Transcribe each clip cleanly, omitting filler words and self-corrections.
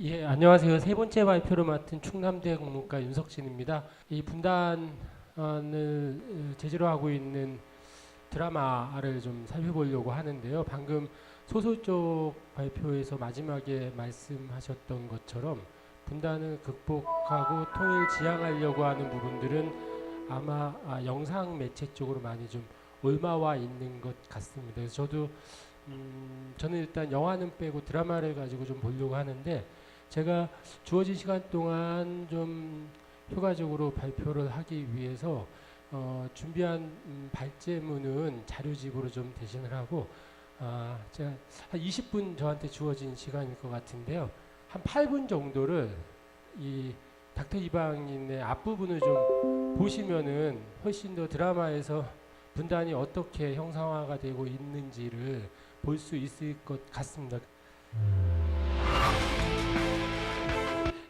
예, 안녕하세요. 세 번째 발표를 맡은 충남대 국문과 윤석진입니다. 이 분단을 제재로 하고 있는 드라마를 좀 살펴보려고 하는데요. 방금 소설 쪽 발표에서 마지막에 말씀하셨던 것처럼 분단을 극복하고 통일 지향하려고 하는 부분들은 아마 영상 매체 쪽으로 많이 좀 옮아와 있는 것 같습니다. 그래서 저는 일단 영화는 빼고 드라마를 가지고 좀 보려고 하는데, 제가 주어진 시간 동안 좀 효과적으로 발표를 하기 위해서 준비한 발제문은 자료집으로 좀 대신을 하고, 제가 한 20분 저한테 주어진 시간일 것 같은데요. 한 8분 정도를 이 닥터 이방인의 앞부분을 좀 보시면은 훨씬 더 드라마에서 분단이 어떻게 형상화가 되고 있는지를 볼 수 있을 것 같습니다.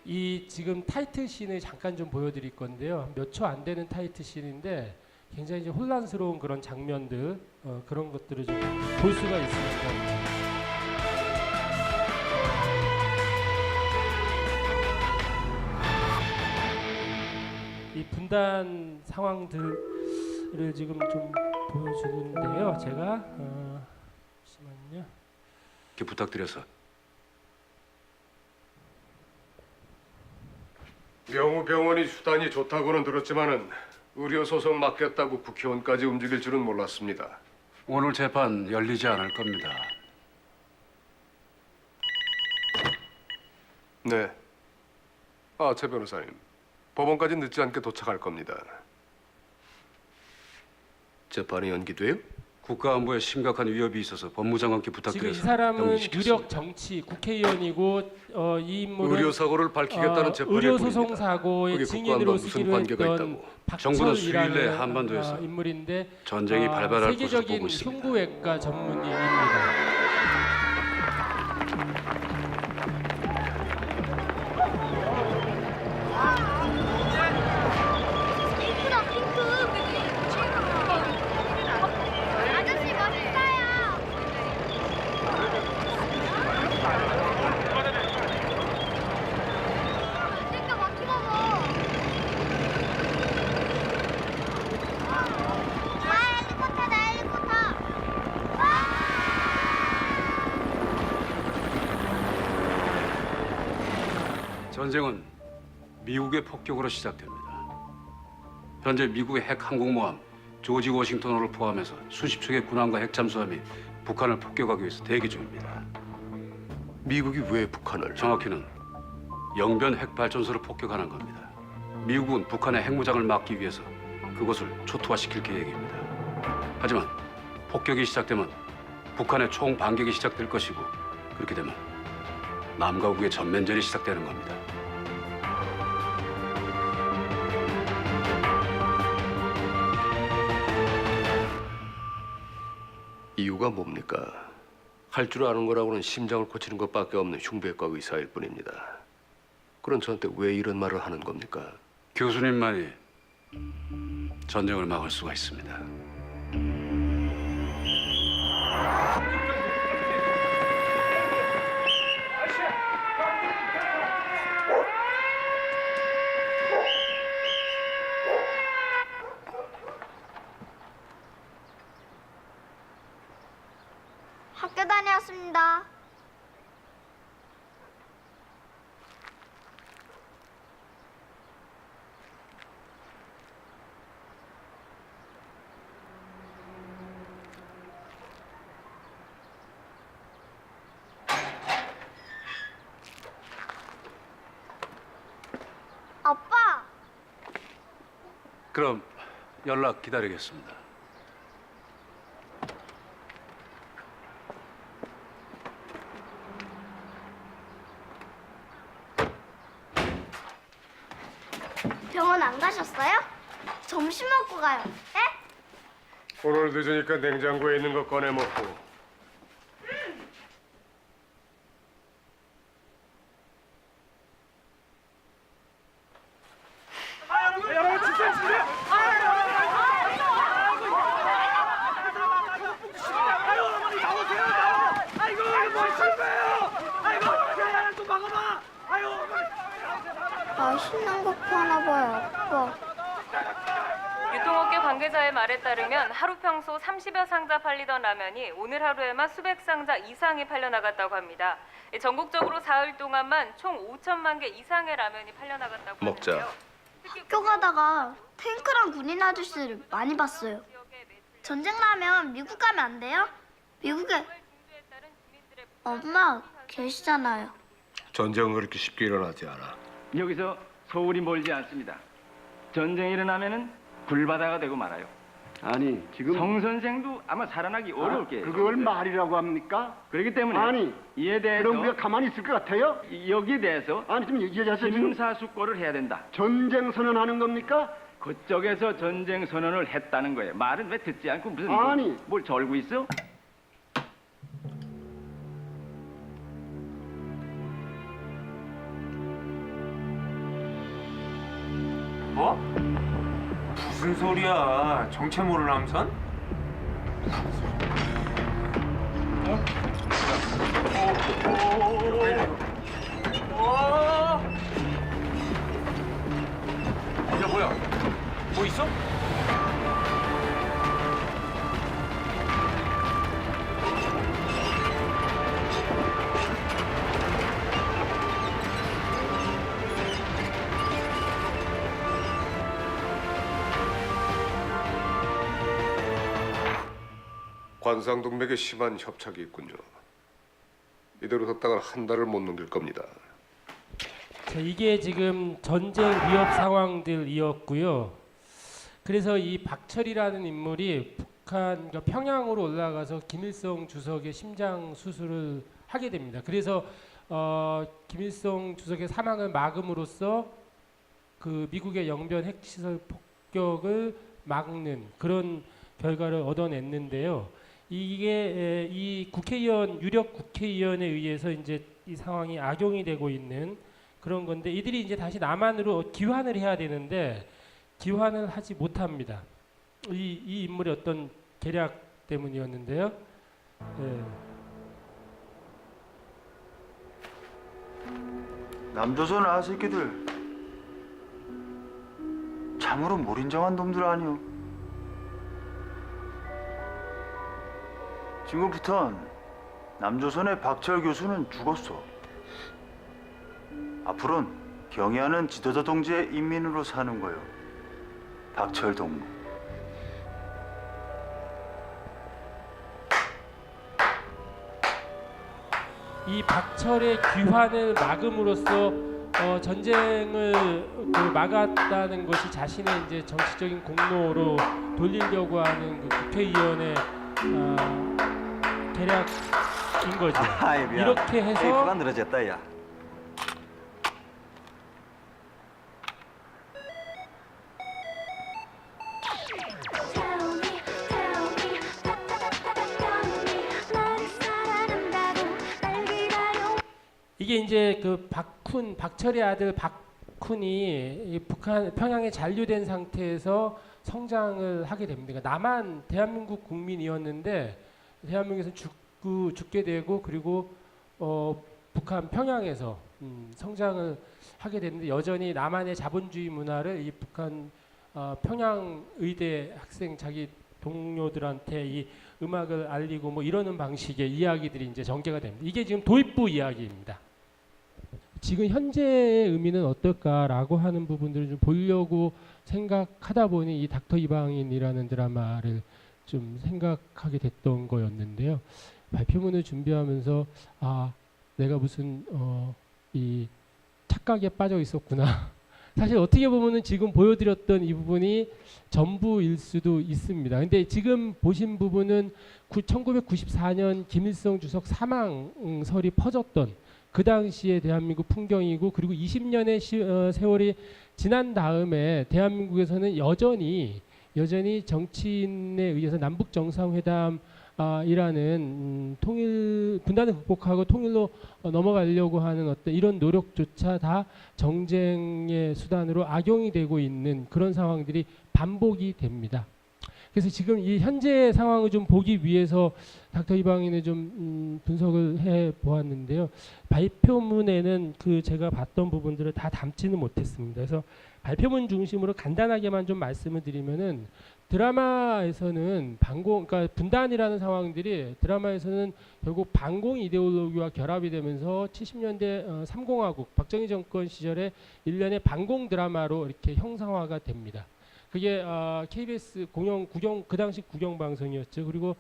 이 지금 타이틀 씬을 잠깐 좀 보여드릴 건데요. 몇 초 안 되는 타이틀 씬인데 굉장히 이제 혼란스러운 그런 장면들, 그런 것들을 좀 볼 수가 있습니다. 이 분단 상황들을 지금 좀 보여주는데요. 제가 잠시만요. 이렇게 부탁드려서. 명우 병원이 수단이 좋다고는 들었지만은 의료 소송 맡겼다고 국회의원까지 움직일 줄은 몰랐습니다. 오늘 재판 열리지 않을 겁니다. 네. 최 변호사님. 법원까지 늦지 않게 도착할 겁니다. 재판이 연기돼요? 국가안보에 심각한 위협이 있어서 법무장관께 지금 부탁드려서 이 사람은 영리시켰습니다. 유력 정치 국회의원이고, 이 인물은 의료 사고를 밝히겠다는 재판일 의료소송 뿐입니다. 사고의 그게 증인으로 국가안보와 무슨 쓰기로 관계가 했던 있다고. 정부는 수일 내에 박철이라는 한반도에서 인물인데, 전쟁이 발발할 것으로 세계적인 보고 있습니다. 흉부외과 전문의입니다. 핑크다 핑크 아저씨 멋있어요. 그러니까 막히나봐. 헬리콥터다 헬리콥터. 전쟁은 미국의 폭격으로 시작됩니다. 현재 미국의 핵 항공모함 조지 워싱턴호를 포함해서 수십 척의 군함과 핵잠수함이 북한을 폭격하기 위해서 대기 중입니다. 미국이 왜 북한을? 정확히는 영변 핵발전소를 폭격하는 겁니다. 미국은 북한의 핵무장을 막기 위해서 그것을 초토화시킬 계획입니다. 하지만 폭격이 시작되면 북한의 총 반격이 시작될 것이고, 그렇게 되면 남과 북의 전면전이 시작되는 겁니다. 이유가 뭡니까? 할 줄 아는 거라고는 심장을 고치는 것밖에 없는 흉부외과 의사일 뿐입니다. 그런 저한테 왜 이런 말을 하는 겁니까? 교수님만이 전쟁을 막을 수가 있습니다. 학교 다녀왔습니다. 아빠, 그럼 연락 기다리겠습니다. 병원 안 가셨어요? 점심 먹고 가요. 네? 오늘 늦으니까 냉장고에 있는 거 꺼내 먹고. 신난 거 파나 봐요, 아빠. 유통업계 관계자의 말에 따르면 하루 평소 30여 상자 팔리던 라면이 오늘 하루에만 수백 상자 이상이 팔려나갔다고 합니다. 전국적으로 사흘 동안만 총 5천만 개 이상의 라면이 팔려나갔다고 먹자. 하는데요. 학교 가다가 탱크랑 군인 아저씨를 많이 봤어요. 전쟁 나면 미국 가면 안 돼요? 미국에 엄마 계시잖아요. 전쟁은 그렇게 쉽게 일어나지 않아. 여기서 서울이 멀지 않습니다. 전쟁이 일어나면은 불바다가 되고 말아요. 아니 지금 성 선생도 아마 살아나기 어려울 게예요. 그걸 말이라고 합니까? 그렇기 때문에 아니, 이에 대해서 그럼 우리가 가만히 있을 것 같아요? 여기에 대해서 아니 지금 얘기하세요. 지금 심사숙고를 해야 된다. 전쟁 선언하는 겁니까? 그쪽에서 전쟁 선언을 했다는 거예요. 말은 왜 듣지 않고 무슨 아니. 뭘 절고 있어? 뭐? 무슨 소리야? 정체 모를 함선? 야 뭐야? 뭐 있어? 관상동맥에 심한 협착이 있군요. 이대로 뒀다간 한 달을 못 넘길 겁니다. 자, 이게 지금 전쟁 위협 상황들이었고요. 그래서 이 박철이라는 인물이 북한 그러니까 평양으로 올라가서 김일성 주석의 심장 수술을 하게 됩니다. 그래서 김일성 주석의 사망을 막음으로써 그 미국의 영변 핵시설 폭격을 막는 그런 결과를 얻어냈는데요. 이게 이 국회의원 유력 국회의원에 의해서 이제 이 상황이 악용이 되고 있는 그런 건데 이들이 이제 다시 남한으로 귀환을 해야 되는데 귀환을 하지 못합니다. 이 인물의 어떤 계략 때문이었는데요. 예. 남조선 아새끼들 참으로 몰인정한 놈들 아니오. 지금부턴 남조선의 박철 교수는 죽었어. 앞으로는 경애하는 지도자 동지의 인민으로 사는 거요. 박철 동무. 이 박철의 귀환을 막음으로써 전쟁을 막았다는 것이 자신의 이제 정치적인 공로로 돌리려고 하는 그 국회의원의 계략인 거죠. 이렇게 해서 늘어졌다 야. 이게 이제 그 박철의 아들 박훈이 이 북한 평양에 잔류된 상태에서 성장을 하게 됩니다. 그러니까 남한 대한민국 국민이었는데 대한민국에서 죽게 되고 그리고 북한 평양에서 성장을 하게 됐는데 여전히 남한의 자본주의 문화를 이 북한 평양 의대 학생 자기 동료들한테 이 음악을 알리고 뭐 이러는 방식의 이야기들이 이제 전개가 됩니다. 이게 지금 도입부 이야기입니다. 지금 현재의 의미는 어떨까라고 하는 부분들을 좀 보려고 생각하다 보니 이 닥터 이방인이라는 드라마를 좀 생각하게 됐던 거였는데요. 발표문을 준비하면서 내가 무슨 이 착각에 빠져 있었구나. 사실 어떻게 보면은 지금 보여드렸던 이 부분이 전부일 수도 있습니다. 근데 지금 보신 부분은 1994년 김일성 주석 사망설이 퍼졌던 그 당시의 대한민국 풍경이고 그리고 20년의 세월이 지난 다음에 대한민국에서는 여전히 정치인에 의해서 남북 정상회담 이라는 분단을 극복하고 통일로 넘어가려고 하는 어떤 이런 노력조차 다 정쟁의 수단으로 악용이 되고 있는 그런 상황들이 반복이 됩니다. 그래서 지금 이 현재 상황을 좀 보기 위해서 닥터 이방인을 좀 분석을 해 보았는데요. 발표문에는 그 제가 봤던 부분들을 다 담지는 못했습니다. 그래서 발표문 중심으로 간단하게만 좀 말씀을 드리면은 드라마에서는 그러니까 분단이라는 상황들이 드라마에서는 결국 반공 이데올로기와 결합이 되면서 70년대 3공화국 박정희 정권 시절에 일련의 반공 드라마로 이렇게 형상화가 됩니다. 그게 KBS 그 당시 국영 방송이었죠. 그리고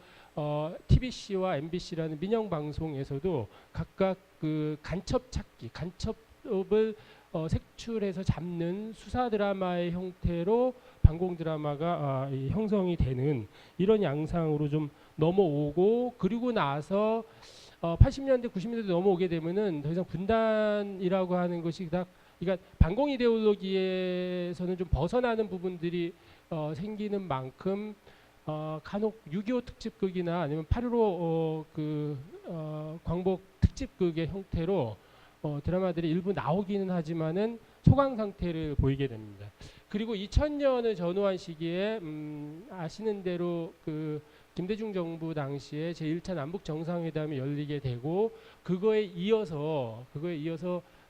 TBC와 MBC라는 민영 방송에서도 각각 그 간첩을 색출해서 잡는 수사 드라마의 형태로 반공 드라마가 형성이 되는 이런 양상으로 좀 넘어오고, 그리고 나서 80년대 90년대 넘어오게 되면은 더 이상 분단이라고 하는 것이 그러니까 반공 이데올로기에서는 좀 벗어나는 부분들이 생기는 만큼 간혹 6.25 특집극이나 아니면 8.15 광복 특집극의 형태로 드라마들이 일부 나오기는 하지만은 소강 상태를 보이게 됩니다. 그리고 2000년을 전후한 시기에 아시는 대로 그 김대중 정부 당시에 제1차 남북 정상회담이 열리게 되고, 그거에 이어서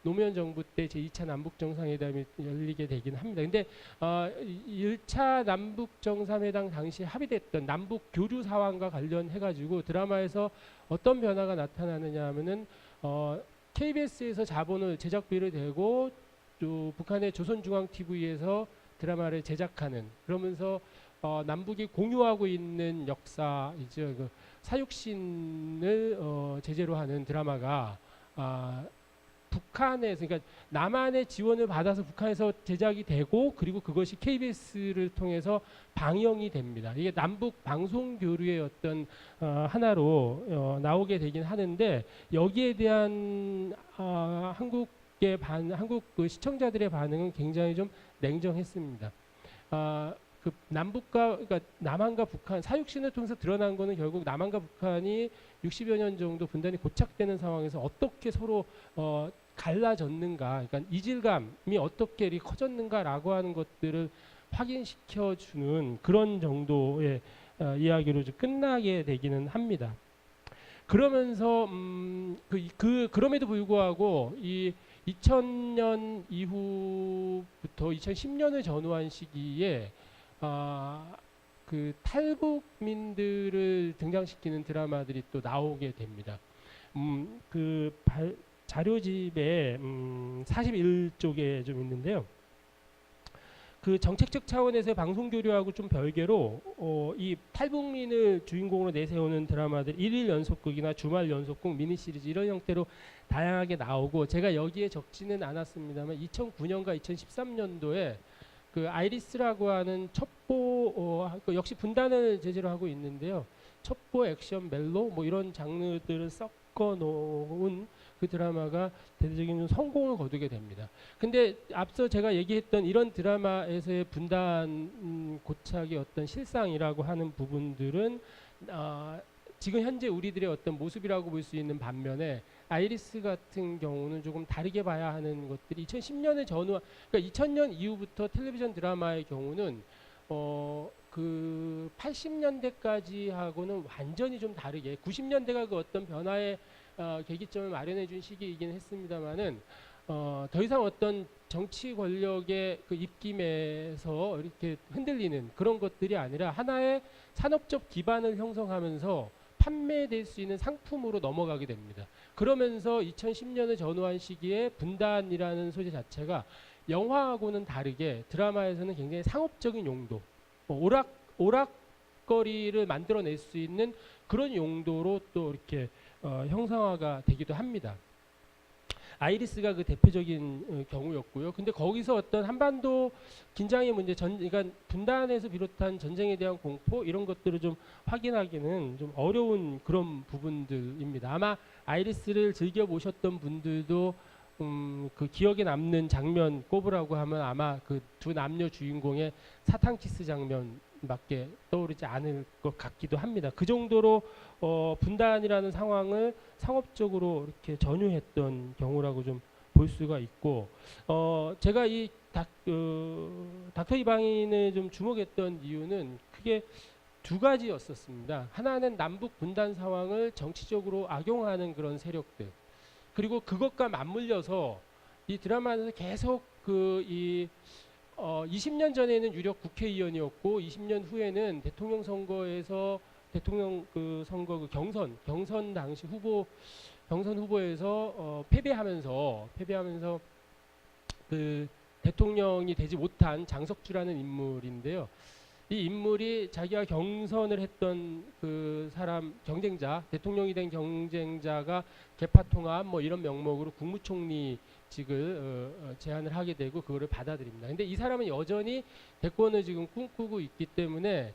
노무현 정부 때 제2차 남북 정상회담이 열리게 되긴 합니다. 근데 1차 남북 정상회담 당시 합의됐던 남북 교류 사항과 관련해 가지고 드라마에서 어떤 변화가 나타나느냐 하면은 KBS에서 자본을 제작비를 대고 또 북한의 조선중앙TV에서 드라마를 제작하는, 그러면서 남북이 공유하고 있는 역사이죠. 그 사육신을 제재로 하는 드라마가 북한에서, 그러니까 남한의 지원을 받아서 북한에서 제작이 되고, 그리고 그것이 KBS를 통해서 방영이 됩니다. 이게 남북 방송 교류의 어떤 하나로 나오게 되긴 하는데, 여기에 대한 한국 그 시청자들의 반응은 굉장히 좀 냉정했습니다. 그 그러니까 남한과 북한 사육신을 통해서 드러난 거는 결국 남한과 북한이 60여 년 정도 분단이 고착되는 상황에서 어떻게 서로 갈라졌는가, 그러니까 이질감이 어떻게 이렇게 커졌는가라고 하는 것들을 확인시켜주는 그런 정도의 이야기로 좀 끝나게 되기는 합니다. 그러면서 그럼에도 불구하고 이 2000년 이후부터 2010년을 전후한 시기에 그 탈북민들을 등장시키는 드라마들이 또 나오게 됩니다. 자료집에 41쪽에 좀 있는데요. 그 정책적 차원에서의 방송 교류하고 좀 별개로 이 탈북민을 주인공으로 내세우는 드라마들 일일 연속극이나 주말 연속극, 미니 시리즈 이런 형태로 다양하게 나오고, 제가 여기에 적지는 않았습니다만 2009년과 2013년도에 그 아이리스라고 하는 첩보 역시 분단을 제재로 하고 있는데요. 첩보, 액션, 멜로 뭐 이런 장르들을 섞어 놓은 그 드라마가 대대적인 성공을 거두게 됩니다. 근데 앞서 제가 얘기했던 이런 드라마에서의 분단 고착의 어떤 실상이라고 하는 부분들은 지금 현재 우리들의 어떤 모습이라고 볼 수 있는 반면에 아이리스 같은 경우는 조금 다르게 봐야 하는 것들이 2010년에 그러니까 2000년 이후부터 텔레비전 드라마의 경우는 그 80년대까지 하고는 완전히 좀 다르게, 90년대가 그 어떤 변화의 계기점을 마련해 준 시기이긴 했습니다만은 더 이상 어떤 정치 권력의 그 입김에서 이렇게 흔들리는 그런 것들이 아니라 하나의 산업적 기반을 형성하면서 판매될 수 있는 상품으로 넘어가게 됩니다. 그러면서 2010년을 전후한 시기에 분단이라는 소재 자체가 영화하고는 다르게 드라마에서는 굉장히 상업적인 용도, 오락거리를 만들어낼 수 있는 그런 용도로 또 이렇게 형상화가 되기도 합니다. 아이리스가 그 대표적인 경우였고요. 근데 거기서 어떤 한반도 긴장의 문제, 그러니까 분단에서 비롯한 전쟁에 대한 공포 이런 것들을 좀 확인하기는 좀 어려운 그런 부분들입니다. 아마 아이리스를 즐겨 보셨던 분들도 그 기억에 남는 장면 꼽으라고 하면 아마 그 두 남녀 주인공의 사탕 키스 장면밖에 떠오르지 않을 것 같기도 합니다. 그 정도로 분단이라는 상황을 상업적으로 이렇게 전유했던 경우라고 좀 볼 수가 있고 제가 이 닥터 이방인을 좀 주목했던 이유는 크게 두 가지였었습니다. 하나는 남북 분단 상황을 정치적으로 악용하는 그런 세력들, 그리고 그것과 맞물려서 이 드라마에서 계속 20년 전에는 유력 국회의원이었고 20년 후에는 대통령 선거에서 대통령 선거 경선 당시 경선 후보에서 패배하면서 대통령이 되지 못한 장석주라는 인물인데요. 이 인물이 자기가 경선을 했던 그 사람 대통령이 된 경쟁자가 개파통합 뭐 이런 명목으로 국무총리직을 제안을 하게 되고 그거를 받아들입니다. 근데 이 사람은 여전히 대권을 지금 꿈꾸고 있기 때문에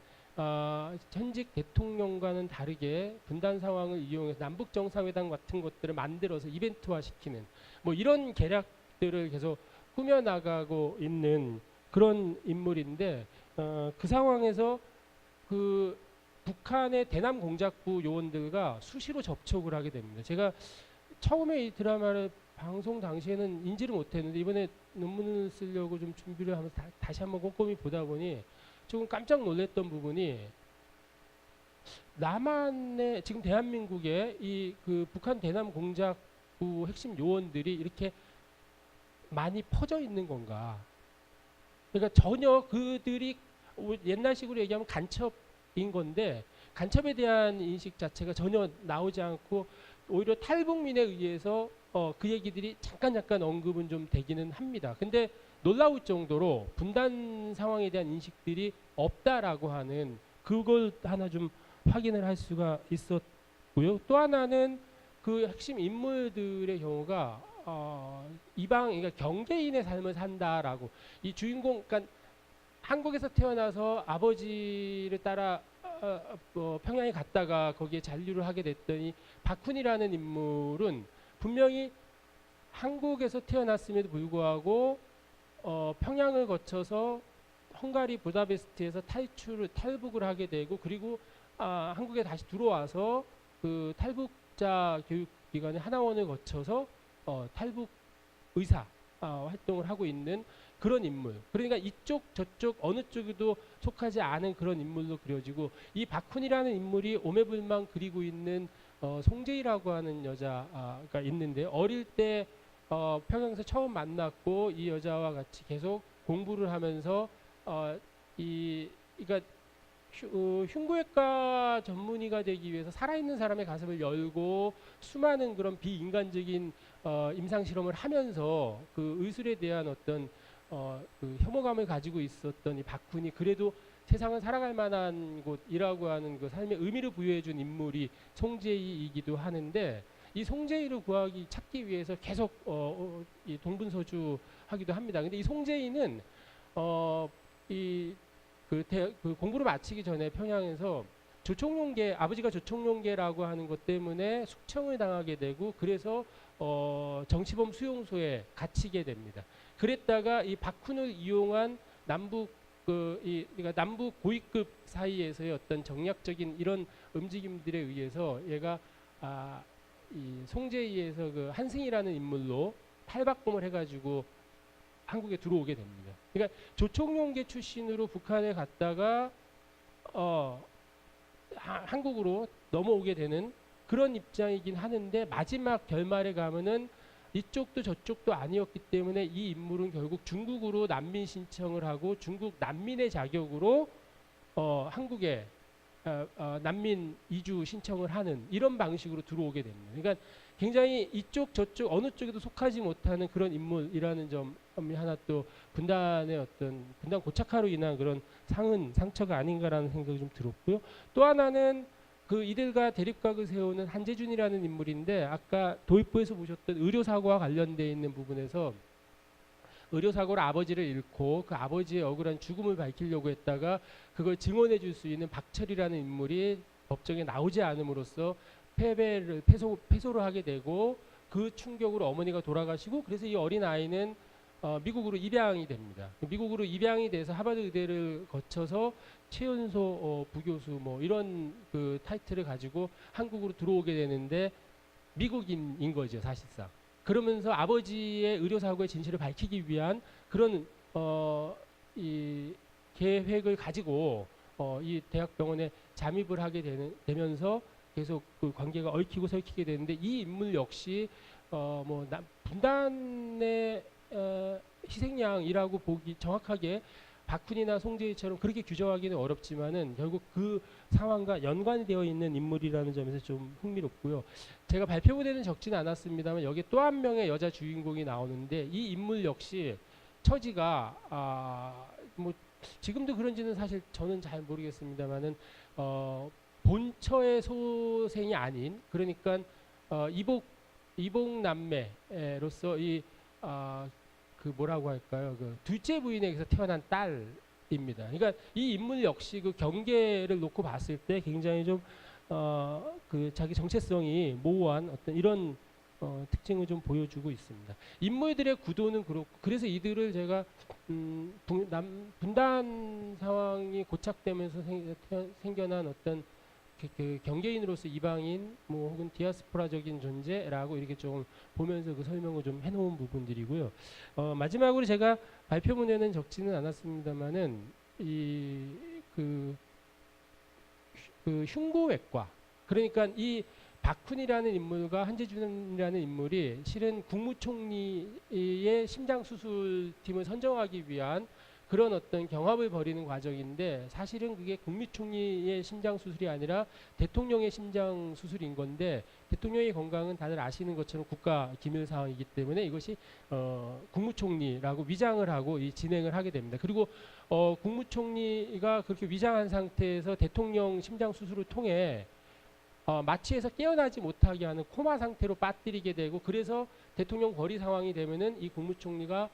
현직 대통령과는 다르게 분단 상황을 이용해서 남북 정상회담 같은 것들을 만들어서 이벤트화시키는 뭐 이런 계략들을 계속 꾸며나가고 있는 그런 인물인데 그 상황에서 그 북한의 대남 공작부 요원들과 수시로 접촉을 하게 됩니다. 제가 처음에 이 드라마를 방송 당시에는 인지를 못했는데 이번에 논문을 쓰려고 좀 준비를 하면서 다시 한번 꼼꼼히 보다 보니 조금 깜짝 놀랐던 부분이 남한의 지금 대한민국의 이 그 북한 대남 공작부 핵심 요원들이 이렇게 많이 퍼져 있는 건가? 그러니까 전혀 그들이 옛날식으로 얘기하면 간첩인 건데 간첩에 대한 인식 자체가 전혀 나오지 않고 오히려 탈북민에 의해서 그 얘기들이 잠깐 언급은 좀 되기는 합니다. 근데 놀라울 정도로 분단 상황에 대한 인식들이 없다라고 하는 그걸 하나 좀 확인을 할 수가 있었고요. 또 하나는 그 핵심 인물들의 경우가 그러니까 경계인의 삶을 산다라고 이 주인공, 그러니까 한국에서 태어나서 아버지를 따라 평양에 갔다가 거기에 잔류를 하게 됐더니 박훈이라는 인물은 분명히 한국에서 태어났음에도 불구하고 평양을 거쳐서 헝가리 부다페스트에서 탈북을 하게 되고 그리고 한국에 다시 들어와서 그 탈북자 교육기관의 하나원을 거쳐서 탈북 의사 활동을 하고 있는 그런 인물. 그러니까 이쪽 저쪽 어느 쪽에도 속하지 않은 그런 인물로 그려지고 이 박훈이라는 인물이 오매불망 그리고 있는 송재희라고 하는 여자가 있는데 어릴 때 평양에서 처음 만났고 이 여자와 같이 계속 공부를 하면서 그러니까 흉부외과 전문의가 되기 위해서 살아있는 사람의 가슴을 열고 수많은 그런 비인간적인 임상 실험을 하면서 그 의술에 대한 어떤 그 혐오감을 가지고 있었던 이 박훈이 그래도 세상은 살아갈 만한 곳이라고 하는 그 삶의 의미를 부여해준 인물이 송재희이기도 하는데 이 송재희를 찾기 위해서 계속 이 동분서주하기도 합니다. 근데 이 송재희는 그 공부를 마치기 전에 평양에서 아버지가 조총용계라고 하는 것 때문에 숙청을 당하게 되고 그래서 정치범 수용소에 갇히게 됩니다. 그랬다가 이 박훈을 이용한 그러니까 남북 고위급 사이에서의 어떤 정략적인 이런 움직임들에 의해서 얘가 이 송재희에서 그 한승이라는 인물로 탈박범을 해가지고 한국에 들어오게 됩니다. 그러니까 조총용계 출신으로 북한에 갔다가 한국으로 넘어오게 되는 그런 입장이긴 하는데 마지막 결말에 가면은 이쪽도 저쪽도 아니었기 때문에 이 인물은 결국 중국으로 난민 신청을 하고 중국 난민의 자격으로 한국에 난민 이주 신청을 하는 이런 방식으로 들어오게 됩니다. 그러니까 굉장히 이쪽 저쪽 어느 쪽에도 속하지 못하는 그런 인물이라는 점이 하나 또 분단 고착화로 인한 그런 상처가 아닌가라는 생각이 좀 들었고요. 또 하나는 그 이들과 대립각을 세우는 한재준이라는 인물인데 아까 도입부에서 보셨던 의료사고와 관련되어 있는 부분에서 의료사고로 아버지를 잃고 그 아버지의 억울한 죽음을 밝히려고 했다가 그걸 증언해 줄 수 있는 박철이라는 인물이 법정에 나오지 않음으로써 패소를 하게 되고 그 충격으로 어머니가 돌아가시고 그래서 이 어린 아이는 미국으로 입양이 됩니다. 미국으로 입양이 돼서 하버드 의대를 거쳐서 최연소 부교수 뭐 이런 그 타이틀을 가지고 한국으로 들어오게 되는데 미국인인 거죠 사실상. 그러면서 아버지의 의료 사고의 진실을 밝히기 위한 그런 이 계획을 가지고 이 대학병원에 잠입을 하게 되면서 계속 그 관계가 얽히고 설키게 되는데 이 인물 역시 분단의 희생양이라고 보기 정확하게 박훈이나 송재희처럼 그렇게 규정하기는 어렵지만은 결국 그 상황과 연관이 되어 있는 인물이라는 점에서 좀 흥미롭고요. 제가 발표 무대는 적지는 않았습니다만 여기에 또 한 명의 여자 주인공이 나오는데 이 인물 역시 처지가 지금도 그런지는 사실 저는 잘 모르겠습니다만은 본처의 소생이 아닌 그러니까 이복 남매로서 그 뭐라고 할까요? 그 둘째 부인에게서 태어난 딸입니다. 그러니까 이 인물 역시 그 경계를 놓고 봤을 때 굉장히 좀 그 자기 정체성이 모호한 어떤 이런 특징을 좀 보여주고 있습니다. 인물들의 구도는 그렇고 그래서 이들을 제가 분단 상황이 고착되면서 생겨난 어떤 그 경계인으로서 이방인 혹은 디아스포라적인 존재라고 이렇게 좀 보면서 그 설명을 좀 해놓은 부분들이고요. 마지막으로 제가 발표문에는 적지는 않았습니다만은 그 흉부외과 그러니까 이 박훈이라는 인물과 한재준이라는 인물이 실은 국무총리의 심장수술팀을 선정하기 위한 그런 어떤 경합을 벌이는 과정인데 사실은 그게 국무총리의 심장수술이 아니라 대통령의 심장수술인 건데 대통령의 건강은 다들 아시는 것처럼 국가 기밀 사항이기 때문에 이것이 국무총리라고 위장을 하고 이 진행을 하게 됩니다. 그리고 국무총리가 그렇게 위장한 상태에서 대통령 심장수술을 통해 마취에서 깨어나지 못하게 하는 코마 상태로 빠뜨리게 되고 그래서 대통령 거리 상황이 되면은 이 국무총리가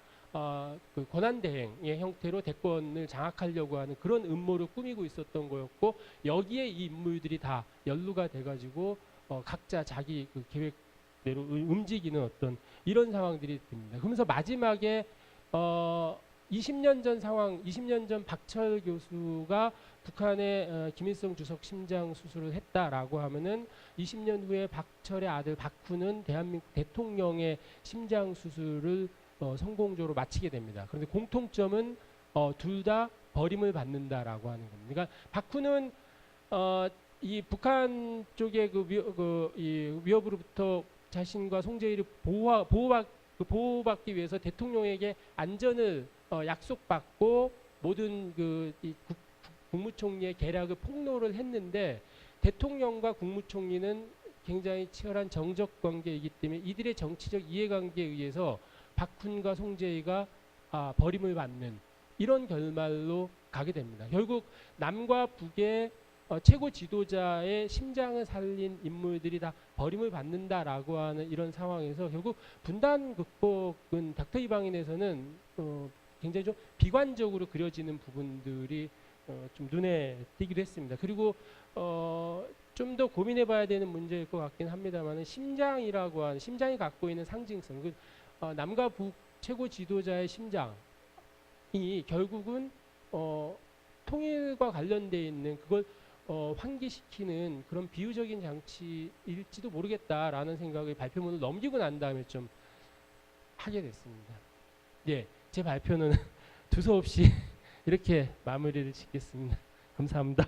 그 권한대행의 형태로 대권을 장악하려고 하는 그런 음모를 꾸미고 있었던 거였고 여기에 이 인물들이 다 연루가 돼가지고 각자 자기 그 계획대로 움직이는 어떤 이런 상황들이 됩니다. 그러면서 마지막에 20년 전 상황, 20년 전 박철 교수가 북한의 김일성 주석 심장 수술을 했다라고 하면은 20년 후에 박철의 아들 박훈은 대한민국 대통령의 심장 수술을 성공적으로 마치게 됩니다. 그런데 공통점은 둘 다 버림을 받는다라고 하는 겁니다. 그러니까 박훈은 이 북한 쪽의 이 위협으로부터 자신과 송재희를 보호받기 위해서 대통령에게 안전을 약속받고 모든 이 국무총리의 계략을 폭로를 했는데 대통령과 국무총리는 굉장히 치열한 정적 관계이기 때문에 이들의 정치적 이해관계에 의해서 박훈과 송재희가 버림을 받는 이런 결말로 가게 됩니다. 결국 남과 북의 최고 지도자의 심장을 살린 인물들이 다 버림을 받는다라고 하는 이런 상황에서 결국 분단 극복은 닥터 이방인에서는 굉장히 좀 비관적으로 그려지는 부분들이 좀 눈에 띄기도 했습니다. 그리고 좀 더 고민해봐야 되는 문제일 것 같긴 합니다만 심장이라고 하는 심장이 갖고 있는 상징성 남과 북 최고 지도자의 심장이 결국은 통일과 관련되어 있는 그걸 환기시키는 그런 비유적인 장치일지도 모르겠다라는 생각을 발표문을 넘기고 난 다음에 좀 하게 됐습니다. 예, 제 발표는 두서없이 이렇게 마무리를 짓겠습니다. 감사합니다.